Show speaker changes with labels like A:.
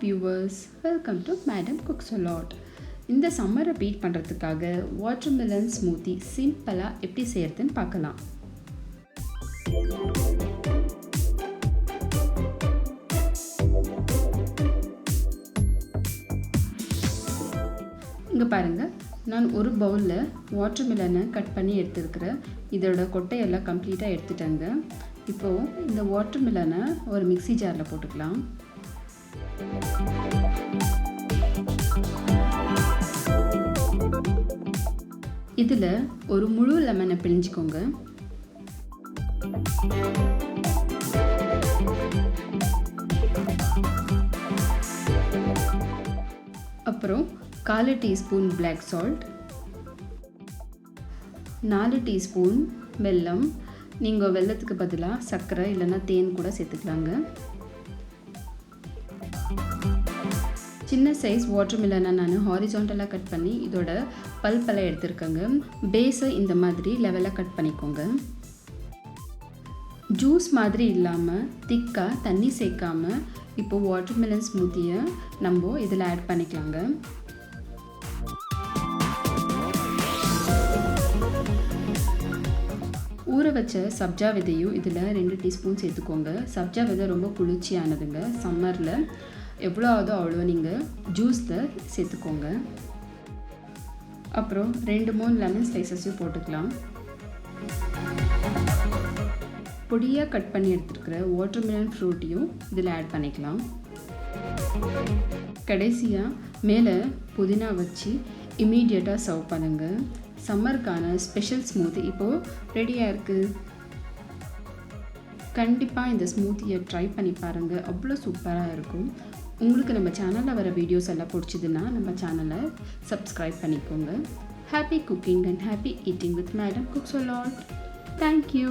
A: viewers, welcome to Madam Cooks a Lot. இந்த சம்மரை beat பண்ணுறதுக்காக watermelon smoothie சிம்பிளாக எப்படி செய்கிறதுன்னு பார்க்கலாம். இங்கே பாருங்கள், நான் ஒரு பவுலில் வாட்டர்மெலனை கட் பண்ணி எடுத்துருக்கிறேன். இதோட கொட்டையெல்லாம் கம்ப்ளீட்டாக எடுத்துட்டேங்க. இப்போது இந்த வாட்டர்மெலனை ஒரு மிக்ஸி ஜாரில் போட்டுக்கலாம். இதில் ஒரு முழு லெமனை பிழிஞ்சிக்கோங்க. அப்புறம் 1/4 டீஸ்பூன் பிளாக் சால்ட், 4 டீஸ்பூன் வெல்லம். நீங்கள் வெல்லத்துக்கு பதிலாக சர்க்கரை இல்லைன்னா தேன் கூட சேர்த்துக்கலாங்க. சின்ன சைஸ் வாட்டர்மெலனை நான் ஹாரிசான்டலாக கட் பண்ணி இதோட பல்பெல்லாம் எடுத்துருக்கேங்க. பேஸை இந்த மாதிரி லெவலாக கட் பண்ணிக்கோங்க. ஜூஸ் மாதிரி இல்லாமல் திக்காக தண்ணி சேர்க்காமல் இப்போது வாட்டர்மெலன் ஸ்மூத்தியை நம்ம இதில் ஆட் பண்ணிக்கலாங்க. ஊற வச்ச சப்ஜா விதையும் இதில் 2 டீஸ்பூன் சேர்த்துக்கோங்க. சப்ஜா விதை ரொம்ப குளிர்ச்சியானதுங்க. சம்மரில் எவ்வளோ ஆகுதோ அவ்வளோ நீங்கள் ஜூஸில் சேர்த்துக்கோங்க. அப்புறம் 2-3 லெமன் ஸ்லைசஸையும் போட்டுக்கலாம். பொடியாக கட் பண்ணி எடுத்துருக்கிற வாட்டர்மெலன் ஃப்ரூட்டையும் இதில் ஆட் பண்ணிக்கலாம். கடைசியாக மேலே புதினா வச்சு இமீடியட்டாக சர்வ் பண்ணுங்கள். சம்மருக்கான ஸ்பெஷல் ஸ்மூத்தி இப்போது ரெடியாக இருக்குது. கண்டிப்பாக இந்த ஸ்மூத்தியை ட்ரை பண்ணி பாருங்கள், அவ்வளோ சூப்பராக இருக்கும். உங்களுக்கு நம்ம சேனலில் வர வீடியோஸ் எல்லாம் பிடிச்சதுன்னா நம்ம சேனலை சப்ஸ்கிரைப் பண்ணிக்கோங்க. Happy cooking and happy eating with madam cooks a lot. Thank you.